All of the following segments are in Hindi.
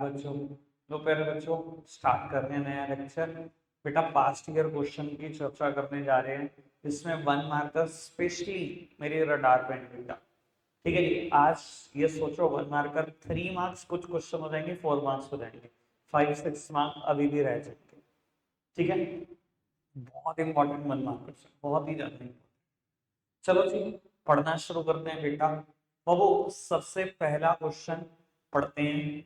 बच्चों, तो प्यारे बच्चों स्टार्ट कर रहे हैं नया लेक्चर। बेटा पास्ट ईयर क्वेश्चन की चर्चा करने जा रहे हैं, इसमें 1 मार्कर स्पेशली मेरे रडार पे है बेटा। ठीक है जी, आज ये सोचो 1 मार्कर 3 मार्क्स, कुछ क्वेश्चन हो जाएंगे 4 मार्क्स हो जाएंगे, 5-6 मार्क अभी भी रह जाएंगे। ठीक है, बहुत इंपॉर्टेंट 1 मार्कर, बहुत ही ज्यादा important। चलो जी पढ़ना शुरू करते हैं बेटा। बाबू सबसे पहला क्वेश्चन पढ़ते हैं।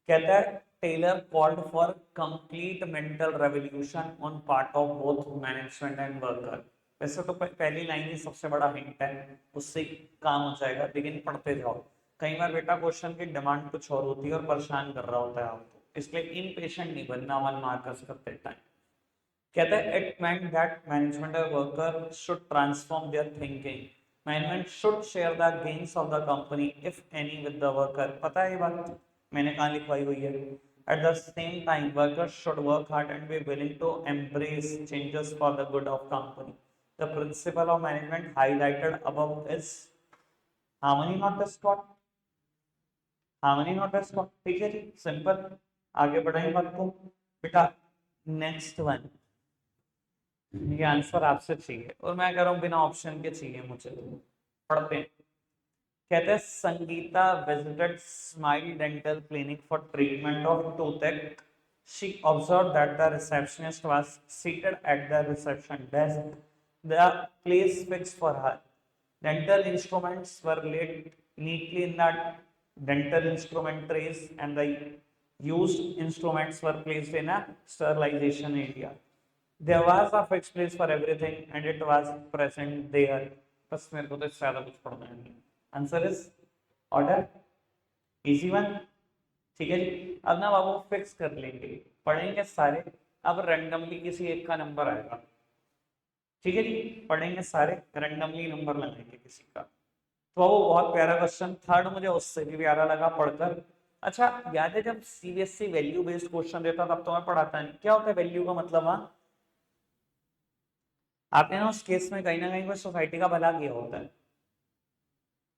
कहता है Taylor called for complete mental revolution on part of both management and worker. वैसे तो पहली लाइन ही सबसे बड़ा हिंट है, उससे काम हो जाएगा, लेकिन पढ़ते जाओ। कई बार बेटा क्वेश्चन की डिमांड कुछ और होती है और परेशान कर रहा होता है आपको, इसलिए इम्पेशेंट नहीं बनना 1 मार्कर्स करते टाइम। कहता है it meant that management or worker should transform their thinking. Management should share the gains of the company if any with the worker. पता है ये बात मैंने कहाँ लिखवाई हुई है? At the same time, workers should work hard and be willing to embrace changes for the good of company. The principle of management highlighted above is harmony not discord. harmony not discord. ठीक है जी, सिंपल। आगे बढ़ाएं बात को बेटा। नेक्स्ट वन, ये आंसर आपसे चाहिए और मैं कह रहा हूँ बिना ऑप्शन के चाहिए मुझे। पढ़ते हैं। कहते हैं Sangeeta visited Smile Dental Clinic for treatment of toothache. She observed that the receptionist was seated at the reception desk, the place fixed for her. Dental instruments were laid neatly in the dental instrument trays and the used instruments were placed in a sterilization area. There was a fixed place for everything and it was present there. बस मेरे को तो इससे ज्यादा कुछ पढ़ना नहीं। Answer is order, easy one. ठीक है जी, अब ना बाबू फिक्स कर लेंगे, पढ़ेंगे सारे। अब रैंडमली किसी एक का नंबर आएगा। ठीक है जी, पढ़ेंगे सारे, रैंडमली नंबर लगाएंगे किसी का। तो वो बहुत प्यारा क्वेश्चन, थर्ड मुझे उससे भी प्यारा लगा पढ़कर। अच्छा याद है जब सीबीएसई वैल्यू बेस्ड क्वेश्चन देता तब तो मैं पढ़ाता नहीं, क्या होता है वैल्यू का मतलब? हाँ, आपने ना उस केस में कहीं ना कहीं कोई सोसाइटी का भला किया होता है,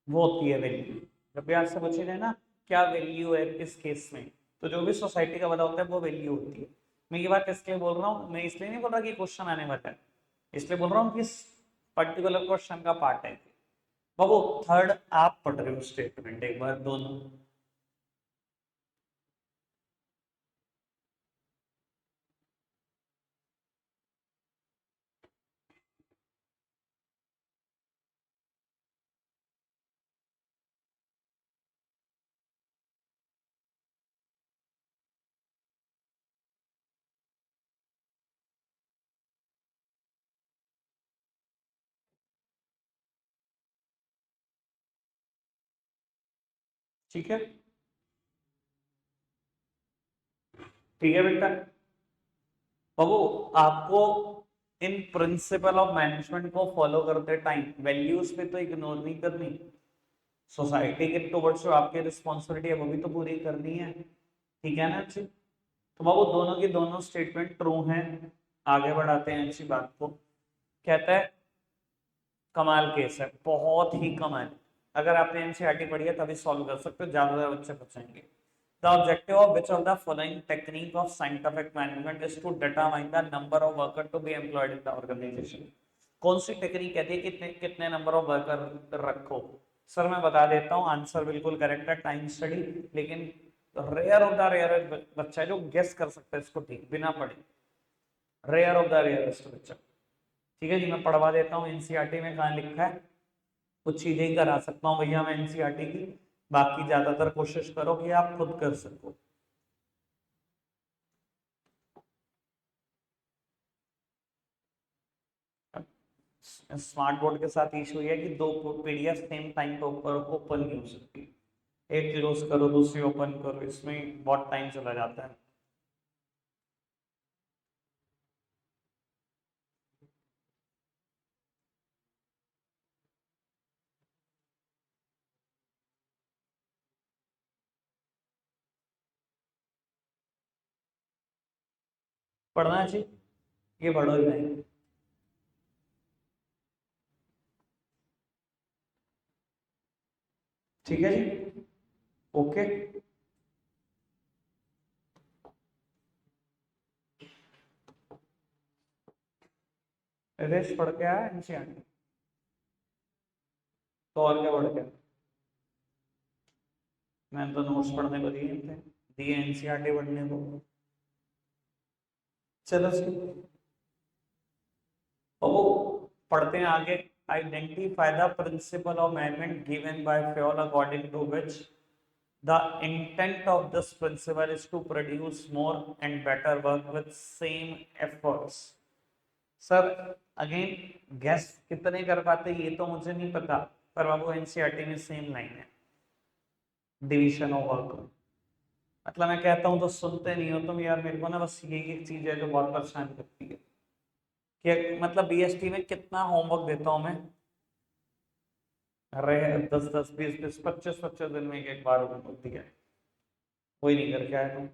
वो होती है वैल्यू। जब भी आपसे पूछे जाए ना क्या वैल्यू है इस केस में, तो जो भी सोसाइटी का भला होता है वो वैल्यू होती है। मैं ये बात इसलिए बोल रहा हूँ, मैं इसलिए नहीं बोल रहा कि क्वेश्चन आने वाला है, इसलिए बोल रहा हूँ कि इस पर्टिकुलर क्वेश्चन का पार्ट है। बाबू थर्ड आप पढ़ रहे हो स्टेटमेंट एक बार दोनों। ठीक है, ठीक है बेटा। बाबू आपको इन प्रिंसिपल ऑफ मैनेजमेंट को फॉलो करते टाइम वैल्यूज पे तो इग्नोर नहीं करनी, सोसाइटी के टुवर्ड्स जो आपकी रिस्पॉन्सिबिलिटी है वो भी तो पूरी करनी है। ठीक है ना अच्छी? तो बाबू दोनों की दोनों स्टेटमेंट ट्रू हैं। आगे बढ़ाते हैं अच्छी बात को। कहता है कमाल केस है, बहुत ही कमाल। अगर आपने एनसीईआरटी पढ़ी है तभी सॉल्व कर सकते हो, ज्यादातर बच्चे बचेंगे। The objective of which of the following technique of scientific management is to determine the number of worker to be employed in the organization. कौन सी टेक्निक कहती है कितने कितने नंबर ऑफ वर्कर रखो? सर मैं बता देता हूँ, आंसर बिल्कुल करेक्ट है, टाइम स्टडी। लेकिन रेयर ऑफ द रेयर बच्चा है जो गेस कर सकता है इसको ठीक बिना पढ़े, रेयर ऑफ द रेयरेस्ट बच्चा। ठीक है जी, मैं पढ़वा देता हूँ एनसीईआरटी में कहाँ लिखा है, कुछ चीजें ही करा सकता हूँ भैया मैं एनसीईआरटी की, बाकी ज्यादातर कोशिश करो कि आप खुद कर सको। स्मार्ट बोर्ड के साथ इशू ये है कि दो पीडीएफ सेम टाइम पे ऊपर ओपन नहीं हो सकती, एक क्लोज करो दूसरी ओपन करो, इसमें बहुत टाइम चला जाता है। पढ़ना चाहिए, ये पढ़ो ही नहीं। ठीक है जी, ओके। रितेश पढ़ के आया एनसीईआरटी? तो और क्या पढ़ के? मैंने तो नोट्स पढ़ने को दिए एनसीईआरटी पढ़ने को। चलो तो वो पढ़ते हैं आगे। Identify the principle of management given by Fayol according to which the intent of this principle is to produce more and better work with same efforts. Sir again guess कितने कर पाते ये तो मुझे नहीं पता, पर बाबू एनसीईआरटी में सेम लाइन है, डिवीजन ऑफ वर्क। मतलब मैं कहता हूँ तो सुनते नहीं हो तुम यार, मेरे को ना बस यही एक चीज है जो बहुत परेशान करती है कि मतलब बीएसटी में कितना होमवर्क देता हूँ मैं। अरे 10 10 20 20 25 25 दिन में एक बार होमवर्क दिया है, कोई नहीं करके आया तुम।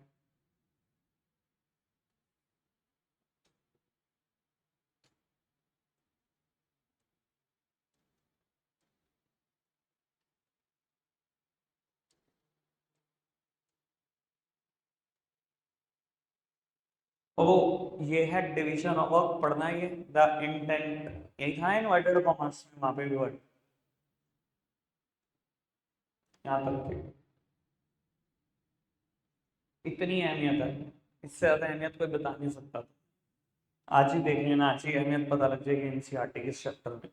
तो ये है डिवीजन ऑफ वर्क पढ़ना है, ये द इंटेंट यही था इनवर्टेड कॉमर्स में, वहां पे भी वर्ड यहाँ तक थी। इतनी अहमियत है, इससे ज्यादा अहमियत कोई बता नहीं सकता था। आज ही देखेंगे ना, आज ही अहमियत पता लग जाएगी एनसीईआरटी के चैप्टर में।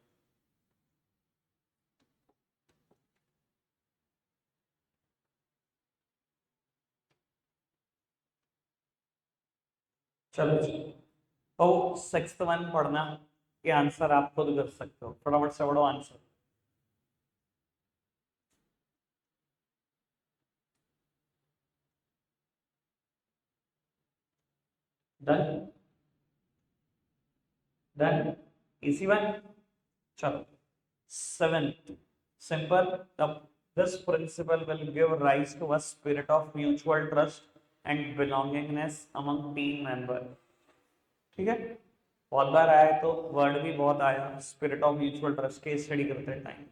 चलो जी, तो सिक्स्थ वन पढ़ना, ये आंसर आप खुद कर सकते हो, फटाफट से पढ़ो answer. Done done, easy one. चलो seventh, simple, the, this principle will give rise to a spirit of mutual trust and belongingness among team member। ठीक है, बहुत बार आया है तो वर्ड भी बहुत आया, स्पिरिट ऑफ म्यूचुअल ट्रस्ट के स्टडी करते टाइम।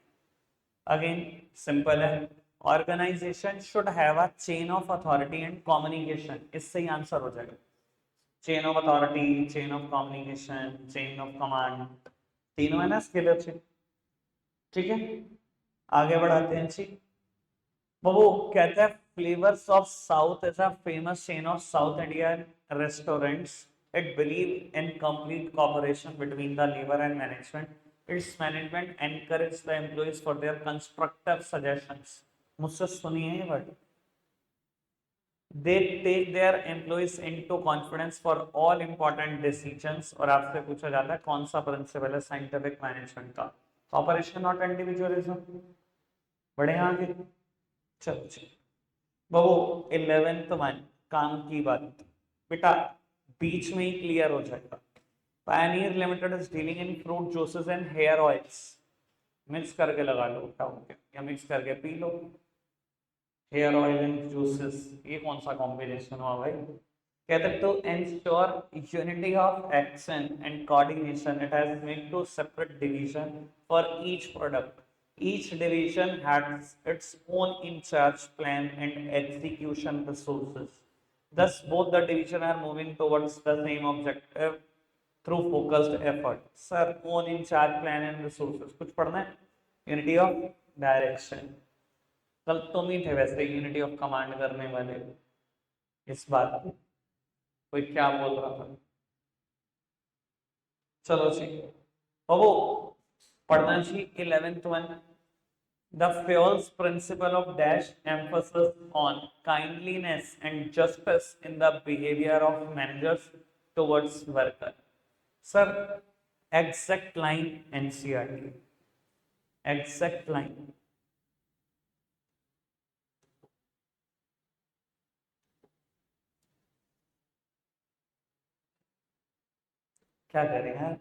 अगेन सिंपल है, organization should have a chain of authority and communication, इससे ही आंसर हो जाएगा। Chain of authority, chain of communication, chain of command, तीनों है ना स्किल अच्छे। ठीक है, आगे बढ़ाते हैं जी। वो कहते हैं flavours of south is a famous chain of south Indian restaurants. It believe in complete cooperation between the labor and management. Its management encourage the employees for their constructive suggestions। मुझसे सुनिए ये word. They take their employees into confidence for all important decisions। और आपसे पूछा जाता है कौन सा प्रिंसिपल है साइंटिफिक मैनेजमेंट का? Cooperation not individualism. बढ़े आगे, चलो चलो बाबू 11th वन, काम की बात बेटा बीच में ही क्लियर हो जाएगा। Pioneer limited is dealing in fruit juices and hair oils. Mix करके लगा लो, क्या हो गया, या मिक्स करके पी लो। हेयर ऑयल एंड जूसेस, ये कौन सा कॉम्बिनेशन हुआ भाई? कहते हैं to ensure unity of action and coordination, it has made two separate division for each product। Each division has its own in charge plan and execution resources। Thus both the division are moving towards the same objective through focused effort। Sir own in charge plan and resources कुछ पढ़ना है? Unity of direction, कल तुम ही थे वैसे यूनिटी ऑफ कमांड करने वाले इस बात पे, कोई क्या बोल रहा था? चलो जी, और वो पढ़ना चाहिए 11th one. The Fayol's principle of dash emphasis on kindliness and justice in the behavior of managers towards worker। Sir exact line NCERT, exact line। क्या करें यार,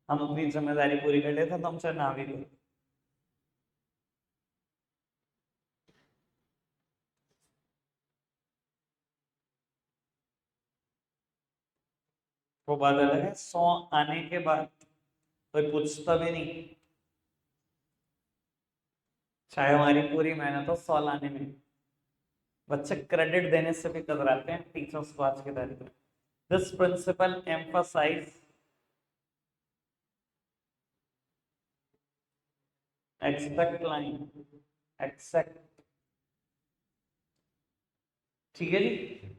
हम अपनी जिम्मेदारी पूरी कर लेते तो हमसे ना भी लो। वो बात अलग है, 100 आने के बाद कोई पूछता भी नहीं, चाहे हमारी पूरी मेहनत हो 100 लाने में। बच्चे क्रेडिट देने से भी कतराते हैं टीचर्स को आज के तारीख में। This principle emphasize expect line, except, ठीक है जी।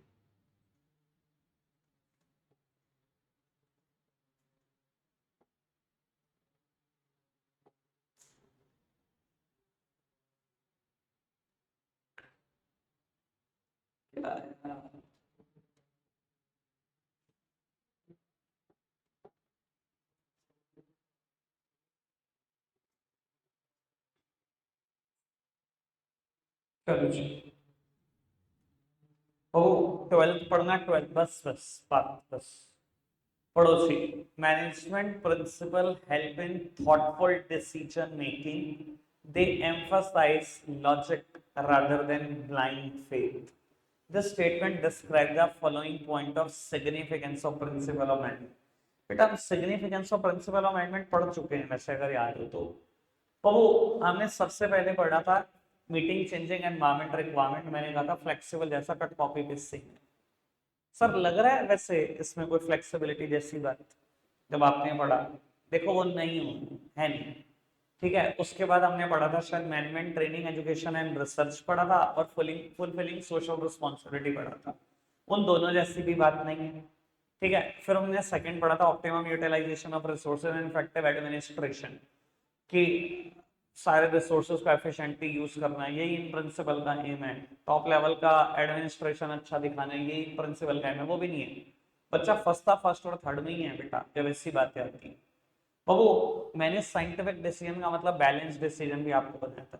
चलो जी, ओ 12th पढ़ना, 12th बस बस बात बस पढ़ो सी। Management principle help in thoughtful decision making, they emphasize logic rather than blind faith. This statement describes the following point of significance of principle of management. बेटा हम significance of principal of management पढ़ चुके हैं वैसे अगर याद हो तो वो हमने सबसे पहले पढ़ा था मीटिंग चेंजिंग एनवायरमेंट रिक्वायरमेंट। मैंने कहा था फ्लेक्सिबल जैसा कट कॉपी पेस्ट से। सर लग रहा है वैसे इसमें कोई फ्लेक्सिबिलिटी जैसी बात जब आपने पढ़ा? देखो वो नहीं हो, है नहीं, ठीक है। उसके बाद हमने पढ़ा था शायद management training education and research पढ़ा था, और फुलफिलिंग सोशल रिस्पॉन्सिबिलिटी पढ़ा था। उन दोनों जैसी भी बात नहीं है, ठीक है। फिर हमने सेकंड पढ़ा था optimum utilization of resources and effective administration, कि सारे रिसोर्सेज को एफिशिएंटली यूज करना है, यही इन प्रिंसिपल का एम है। टॉप लेवल का एडमिनिस्ट्रेशन अच्छा दिखाना है, यही प्रिंसिपल का एम है। वो भी नहीं है, बच्चा फर्स्ट था, फर्स्ट और थर्ड में ही है बेटा जब ऐसी बातें आती है। वो मैंने साइंटिफिक डिसीजन का मतलब बैलेंस डिसीजन भी आपको बताया था।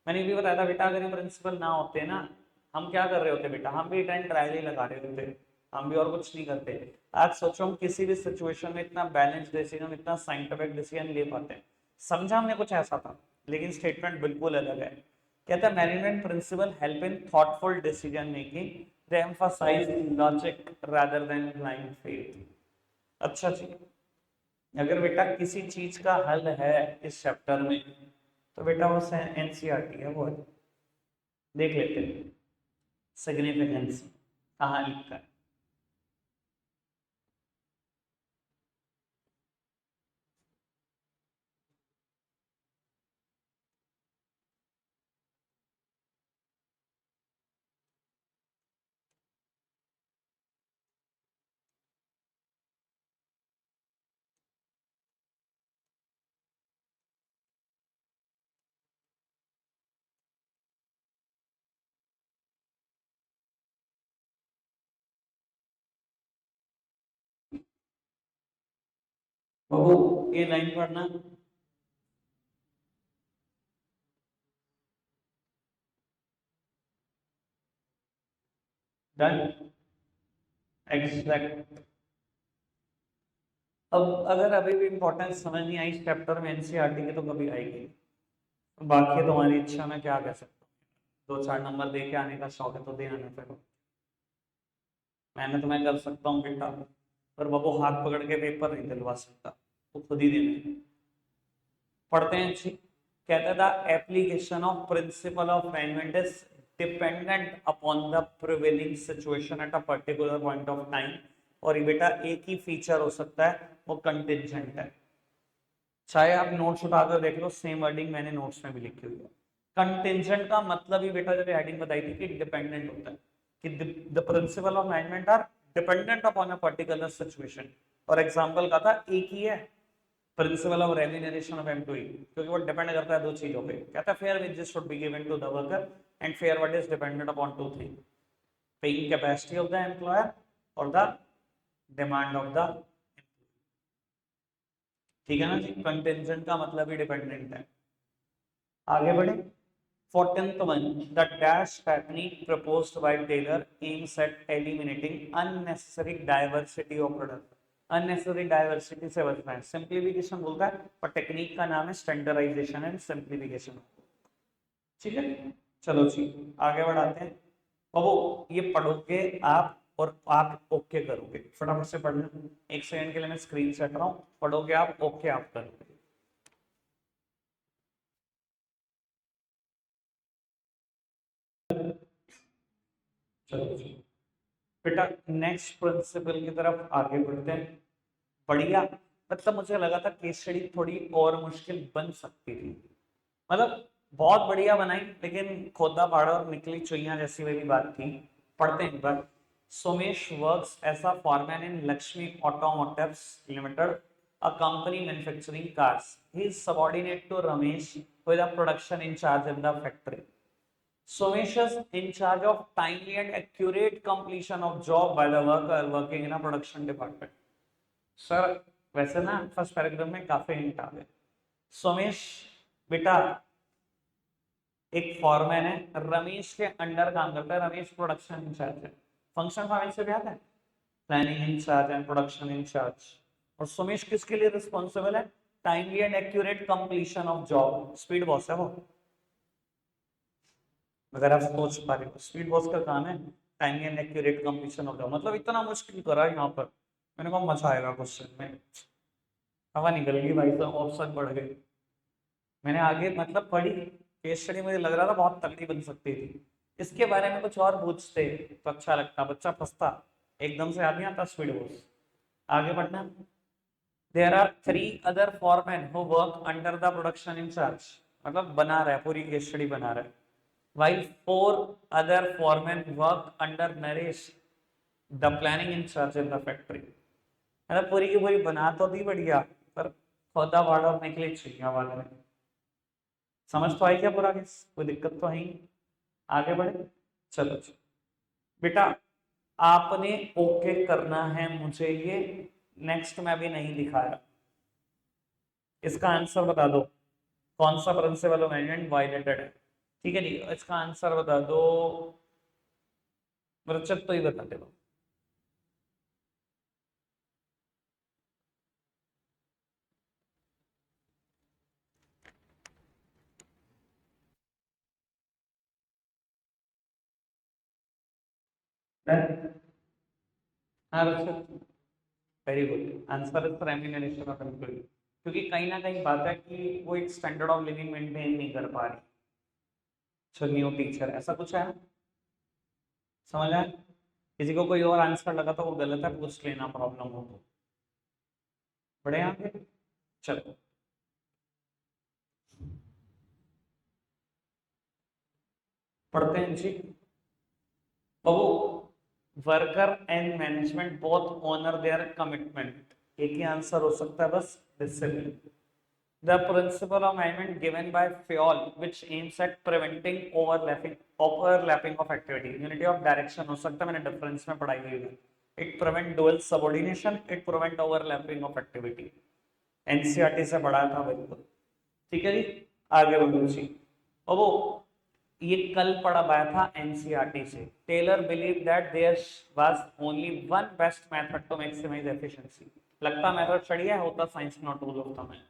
मैंने भी बताया था बेटा अगर ये प्रिंसिपल ना होते ना, हम क्या कर रहे होते बेटा, हम भी टाइम ट्रायल ही लगा रहे होते, हम भी और कुछ नहीं करते। आज सोचो हम किसी भी सिचुएशन में इतना बैलेंस डिसीजन, इतना साइंटिफिक डिसीजन ले पाते हैं। समझा हमने कुछ ऐसा था, लेकिन स्टेटमेंट बिल्कुल अलग है। कहता है management principle help in thoughtful decision making, they emphasize logic rather than blind faith. अच्छा जी, अगर बेटा किसी चीज का हल है इस चैप्टर में तो बेटा वो एनसीईआरटी है, वो है। देख लेते हैं सिग्निफिकेंस कहाँ लिखा है। बाबू ये लाइन पढ़ना। Done, exact. अब अगर अभी भी इंपॉर्टेंस समझ नहीं आई इस चैप्टर में एनसीईआरटी की तो कभी आएगी। बाकी तुम्हारी इच्छा, में क्या कह सकता हूँ, 2-4 नंबर दे के आने का शौक है तो दे आना फिर। मेहनत मैं कर सकता हूँ बेटा, पर बाबू हाथ पकड़ के पेपर नहीं दिलवा सकता, तो खुद ही देने। पढ़ते हैं जी। कहता था application of principal of management is dependent upon the prevailing situation at a particular point of time. और ये बेटा एक ही फीचर हो सकता है, वो कंटिजेंट है। चाहे आप नोट्स उठाकर देख लो, सेम वर्डिंग मैंने नोट्स में भी लिखी हुई है। कंटिजेंट का मतलब ही बेटा जब हेडिंग बताई थी कि डिपेंडेंट होता है, कि the principle of management are dependent upon a particular situation. और एग्जांपल का था एक ही है, principle of remuneration of employee, क्योंकि वो डिपेंड करता है दो चीजों पे। कहता है fair wages should be given to the worker, and fair work is dependent upon two thing, paying capacity of the employer और द डिमांड ऑफ द, ठीक है ना जी। कंटिजेंट का मतलब ही डिपेंडेंट है। आगे बढ़े। 14th one, the dash technique proposed by Taylor aims at eliminating unnecessary diversity of product। unnecessary diversity से बचना है, सिंप्लीफिकेशन बोलता है, और टेक्निक का नाम है स्टैंडर्डाइजेशन एंड सिंप्लीफिकेशन। ठीक है, चलो जी आगे बढ़ाते हैं। अब वो ये पढ़ोगे आप और आप ओके करोगे, फटाफट से पढ़ना। 1 सेकंड के लिए मैं स्क्रीन से हट रहा हूँ, पढ़ोगे आप ओके आप करोगे। चलो जी बेटा नेक्स्ट प्रिंसिपल की तरफ आगे बढ़ते हैं। बढ़िया, मतलब मुझे लगा था केस स्टडी थोड़ी और मुश्किल बन सकती थी, मतलब बहुत बढ़िया बनाई, लेकिन खोदा फाड़ा और निकली चुईया जैसी वाली बात थी। पढ़ते हैं एक बार। Somesh works as a foreman in Lakshmi automotives limited, a company manufacturing cars. He is subordinate to Ramesh, who is a production in charge in the factory. Somesh is in charge of timely and accurate completion of job by the worker working in a production department. Sir वैसे ना फर्स्ट पैराग्राफ में काफी हिंट आ गए। सोमेश बेटा एक फॉरमैन है, रमेश के अंडर काम करता है, रमेश प्रोडक्शन इंचार्ज है। फंक्शन फॉर्मेट से भी आता है, planning incharge and production incharge. और सोमेश किसके लिए रिस्पॉन्सिबल है? Timely and accurate completion of job. Speed boss है वो, अगर आप सोच पा रहे हो। स्पीड बॉस का काम है timely and accurate completion of job. मतलब इतना मुश्किल करा यहाँ पर, मैंने कहा मजा आएगा क्वेश्चन में। हवा निकल गई भाई साहब, ऑप्शन बढ़ गए। मैंने आगे मतलब पढ़ी केस स्टडी, मुझे लग रहा था बहुत तगड़ी बन सकती थी। इसके बारे में कुछ और पूछते तो अच्छा लगता, बच्चा फंसता, एकदम से आदमी आता स्पीड बॉस। आगे बढ़ना। There are 3 other foreman who work under the production incharge, मतलब बना रहा है, पूरी केस स्टडी बना रहा है। while 4 other foremen work under Naresh, the planning in charge in the factory. मतलब पूरी की पूरी बना तो दी बढ़िया, पर खोदा वाड़ा निकले चिड़िया वाले में। समझ तो आई क्या पूरा केस? कोई दिक्कत तो है ही। आगे बढ़े, चलो चलो बेटा, आपने ओके करना है मुझे ये। नेक्स्ट में अभी नहीं दिखाया, इसका आंसर बता दो। कौन सा प्रिंसिपल ऑफ मैनेजमेंट वायलेटेड है? ठीक है जी, इसका आंसर बता दो। रचत तो ही बता दे। हाँ Rachit, very good answer is remuneration of employee. क्योंकि कहीं ना कहीं बात है कि वो एक स्टैंडर्ड ऑफ लिविंग मेंटेन नहीं कर पा रही। अच्छा न्यू टीचर ऐसा कुछ है, समझ आया? किसी को कोई और आंसर लगा तो वो गलत है, पूछ लेना प्रॉब्लम हो तो। बढ़े आगे, चलो पढ़ते हैं जी। Babu, worker and management both honour their commitment. एक ही आंसर हो सकता है बस, discipline. The principle of management given by FEOL, which aims at preventing overlapping of activity. Unity of direction हो सकता है, मैंने डिफरेंस में पढ़ाई हुई है। It prevent dual subordination, it prevent overlapping of activity. NCERT से पढ़ा था बिल्कुल। ठीक है जी, आगे बढ़ो जी। और वो ये कल पढ़ा पाया था एनसीईआरटी से। Taylor believe that there was only one best method to maximize efficiency. लगता मेथड बढ़िया होता, science not tool of the man.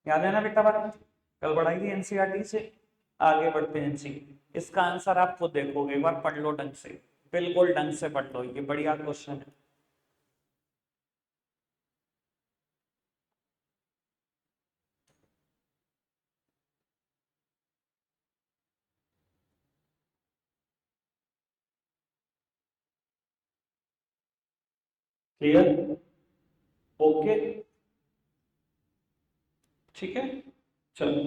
याद है ना बेटा बात, कल पढ़ाई थी एनसीईआरटी से। आगे बढ़ते हैं जी। इसका आंसर आप खुद देखोगे, एक बार पढ़ लो ढंग से, बिल्कुल ढंग से पढ़ लो, ये बढ़िया क्वेश्चन है। क्लियर? ओके, ठीक है, चलो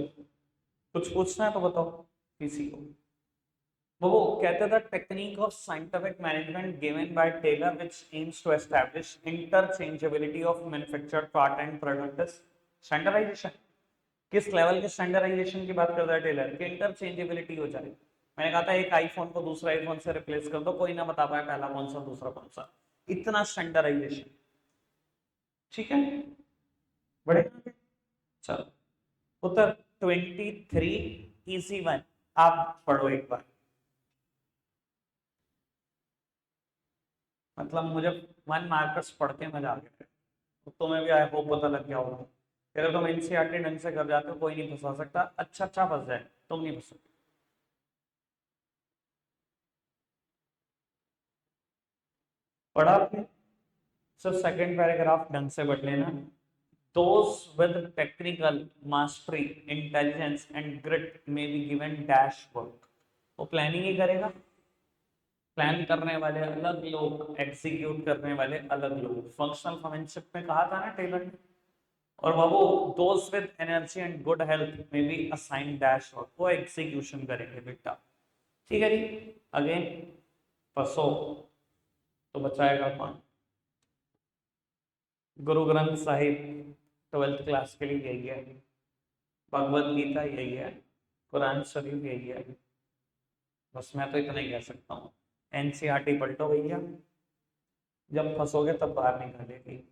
कुछ पूछना है तो बताओ किसी को। वो कहते थे technique of scientific management given by Taylor which aims to establish interchangeability of manufactured part and products. Standardization, किस लेवल के स्टैंडर्डाइजेशन की बात करता है टेलर? कि इंटरचेंजेबिलिटी हो जाए। मैंने कहा था एक आईफोन को दूसरा आईफोन से रिप्लेस कर दो, कोई ना बता पाए पहला कौन सा दूसरा कौन सा। इतना स्टैंडर्डाइजेशन। ठीक है, बड़े चलो। उत्तर 23 इजी वन, आप पढ़ो एक बार। मतलब मुझे 1 मार्कर्स पढ़ के मजा आ गया, तो तुम्हें भी आई होप पता लग गया होगा। अगर तुम एनसीईआरटी ढंग से कर जाते हो कोई नहीं फंसा सकता, अच्छा अच्छा फंस जाए, तुम नहीं फंस सकते। पढ़ा आपने? सर सेकंड पैराग्राफ ढंग से पढ़ लेना। Those with technical mastery, intelligence and grit may be given dash work. वो प्लानिंग ही करेगा, प्लान करने वाले अलग लोग, एग्जीक्यूट करने वाले अलग लोग। फंक्शनल फॉरेंसिक में कहा था ना टेलर ने, और बाबू दोस्त with energy and good health में बी असाइन डैश वर्क, वो एग्जीक्यूशन करेंगे बेटा। ठीक है जी। अगेन फंसो तो बचाएगा कौन? गुरु ग्रंथ साहिब 12th क्लास के लिए यही है, भगवत गीता यही है, कुरान शरीफ यही है। बस मैं तो इतना ही कह सकता हूँ। एनसीईआरटी पलटो भैया, जब फंसोगे तब बाहर निकालेगी।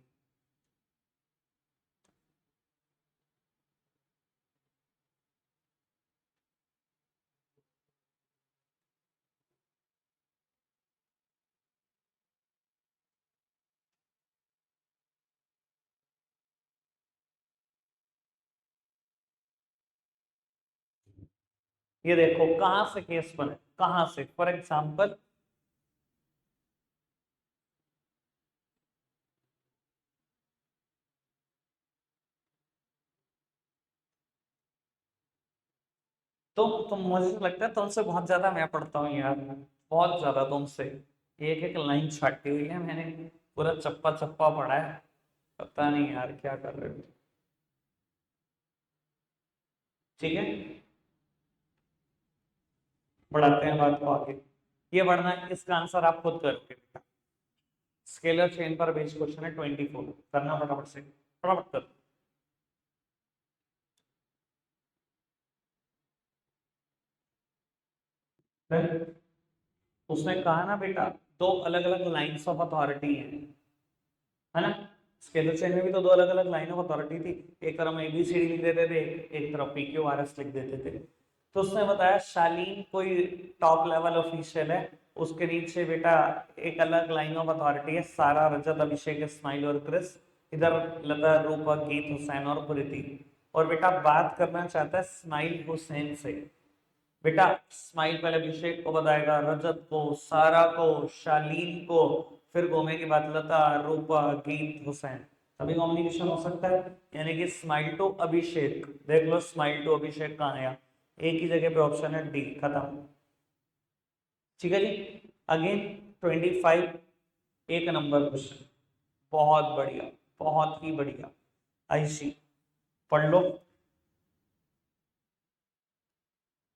ये देखो कहां से केस बने, कहां से, फॉर एग्जाम्पल तो मुझे लगता है तुमसे बहुत ज्यादा मैं पढ़ता हूँ यार, बहुत ज्यादा तुमसे। एक एक लाइन छाटी हुई है मैंने, पूरा चप्पा चप्पा पढ़ा है। पता नहीं यार क्या कर रहे हो। ठीक है, बढ़ाते हैं बात को आगे। ये बढ़ना है, इसका आंसर आप खुद करोगे बेटा। स्केलर चेन पर बेस्ड क्वेश्चन है 24, करना फटाफट से, फटाफट कर। फिर उसने कहा ना बेटा, दो अलग अलग लाइंस ऑफ अथॉरिटी है ना। स्केलर चेन में भी तो दो अलग अलग लाइन ऑफ अथॉरिटी थी, एक तरफ हम एबीसीडी लिख देते थे, एक तरफ पीक्यूआरएस लिख देते थे। तो उसने बताया शालीन कोई टॉप लेवल ऑफिशियल है, उसके नीचे बेटा एक अलग लाइन ऑफ अथॉरिटी है, सारा, रजत, अभिषेक, इस्माइल और क्रिस, इधर लता, रूपा, गीत, हुसैन और प्रीति। और बेटा बात करना चाहता है स्माइल हुसैन से। बेटा स्माइल पहले अभिषेक को बताएगा, रजत को, सारा को, शालीन को, फिर घूमे की बात लता, रूपा, गीत, हुसैन। तभी कॉम्बिनेशन हो सकता है, यानी कि स्माइल टू अभिषेक। देख लो स्माइल टू अभिषेक कहाँ आया, एक ही जगह पे ऑप्शन है डी, खत्म। ठीक है जी। अगेन 25, एक नंबर क्वेश्चन, बहुत बढ़िया, बहुत ही बढ़िया। आईसी पढ़ लो,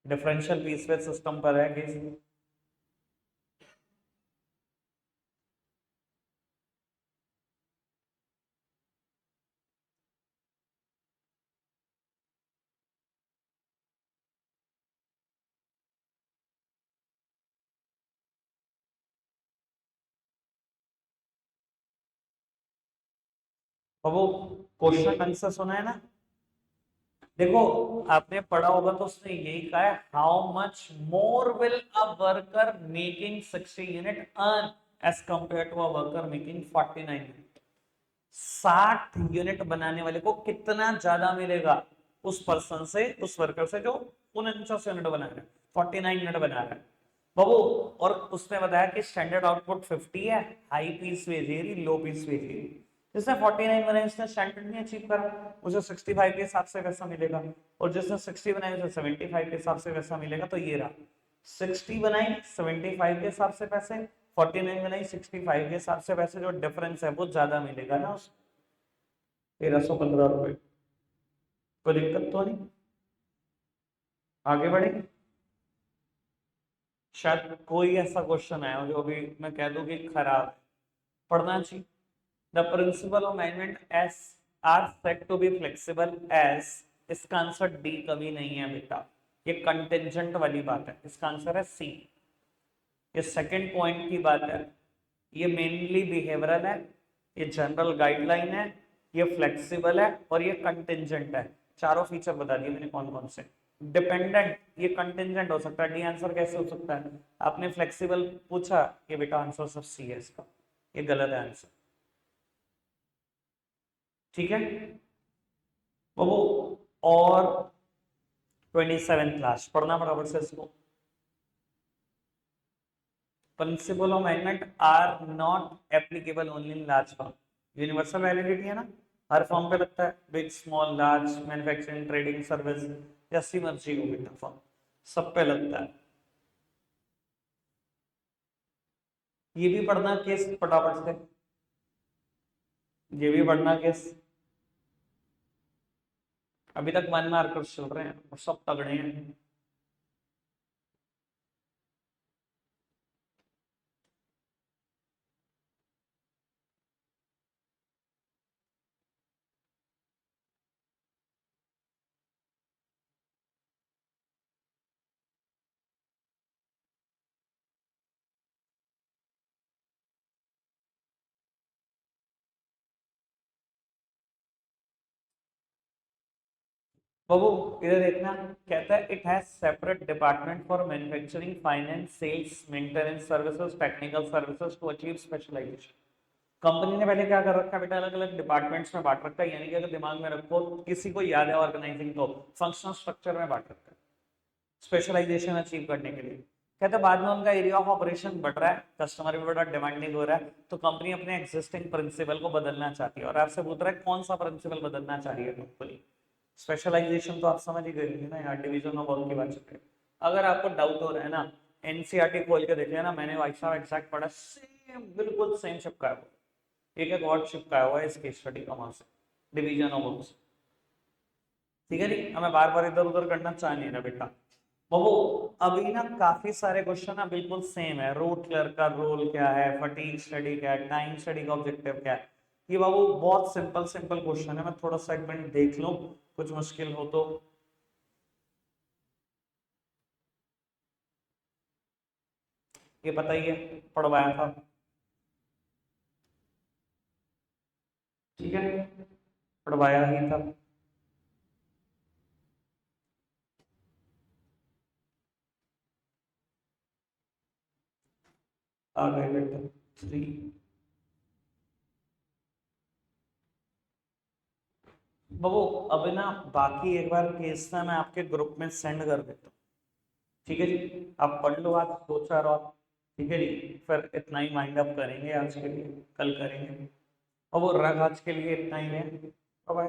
डिफरेंशियल पीस वेव सिस्टम पर है केस। अब वो क्वेश्चन ढंग से सुना है ना? देखो आपने पढ़ा होगा तो उसने यही कहा है, how much more will a worker making 60 unit earn as compare to a worker making 49 unit. 60 unit बनाने वाले को कितना ज्यादा मिलेगा उस पर्सन से, उस वर्कर से जो 49 यूनिट बना रहा है, 49 यूनिट बना रहा है बाबू। और उसने बताया कि स्टैंडर्ड आउटपुट 50 है, हाई पीस वेज लो पीस वेज। जिसने 49 बनाई उसने स्टैंडर्ड नहीं अचीव करा, उसे 65 के हिसाब से वैसा मिलेगा। और जिसने 60 बनाई उसे 75 के हिसाब से वैसा मिलेगा। तो ये रहा, 60 बनाई 75 के हिसाब से पैसे, 49 बनाई 65 के हिसाब से पैसे, जो डिफरेंस है वो ज्यादा मिलेगा ना उस 1315 रुपए। कोई दिक्कत तो नहीं? आगे बढ़े। शायद कोई ऐसा क्वेश्चन आया हो जो अभी मैं कह दूं कि खराब है, पढ़ना चाहिए। The principle of management as are set to be flexible as, इसका आंसर डी कभी नहीं है बेटा, ये कंटेंजेंट वाली बात है, इसका आंसर है सी। ये सेकंड पॉइंट की बात है, ये मेनली बिहेवियरल है, ये जनरल गाइडलाइन है, ये फ्लेक्सिबल है और ये कंटेंजेंट है। चारों फीचर बता दिए मैंने कौन कौन से। डिपेंडेंट, ये कंटेंजेंट हो सकता है, डी आंसर कैसे हो सकता है? आपने फ्लेक्सिबल पूछा, ये बेटा आंसर सब सी है इसका, ये गलत है आंसर। ठीक है बाबू। और 27 क्लास पढ़ना बराबर से इसको। Principle of management are not applicable only in large firm, universal validity है ना, हर फर्म पे लगता है, big small large, manufacturing, trading, service, जैसी मर्जी हो बेटा फर्म, सब पे लगता है। ये भी पढ़ना केस फटाफट से, ये भी पढ़ना केस। अभी तक 1 मार्कर्स चल रहे हैं और सब तगड़े हैं। बाबू इधर देखना, कहता है it has separate department for manufacturing, finance, sales, maintenance services, technical services to achieve specialization. Company ने पहले क्या कर रखा है बेटा, अलग अलग डिपार्टमेंट्स में बांट रखा है, यानी कि अगर दिमाग में रखो, किसी को याद है ऑर्गेनाइजिंग तो फंक्शनल स्ट्रक्चर में बांट रखा है स्पेशलाइजेशन अचीव करने के लिए। कहते हैं बाद में उनका एरिया ऑफ ऑपरेशन बढ़ रहा है, कस्टमर भी बड़ा डिमांडिंग हो रहा है, तो कंपनी अपने एग्जिस्टिंग प्रिंसिपल को बदलना चाहती है। और आपसे पूछ रहा है कौन सा प्रिंसिपल बदलना चाह रही है कंपनी। स्पेशलाइजेशन तो आप समझ ही गए ना यार, डिवीजन ऑफ वर्क की बात चल रही है। अगर आपको डाउट हो रहा है ना, एनसीईआरटी खोल के देखिए ना, मैंने भाई साहब एग्जैक्ट पढ़ा, सेम बिल्कुल सेम चिपका है वो, एक एक वर्ड चिपकाया हुआ है इस केस स्टडी का वहां से, डिवीजन ऑफ वर्क। ठीक है जी, हमें बार बार इधर उधर करना चाह नहीं रहा बेटा। बाबू अभी ना काफी सारे क्वेश्चन ना बिल्कुल सेम है, रूट क्लर्क का रोल क्या है, फटीग स्टडी क्या है, टाइम स्टडी का ऑब्जेक्टिव क्या है। ये बाबू बहुत सिंपल सिंपल क्वेश्चन है, मैं थोड़ा सा एक मिनट देख लूं, कुछ मुश्किल हो तो। ये पता ही है, पढ़वाया था। ठीक है, पढ़वाया ही था। आ गए बेटा 3। बाबू अभी ना बाकी एक बार केस ना मैं आपके ग्रुप में सेंड कर देता हूँ। ठीक है जी, आप पढ़ लो आज 2 4 और। ठीक है जी, फिर इतना ही माइंड अप करेंगे आज के लिए, कल करेंगे। और वो रग आज के लिए इतना ही है। बाय।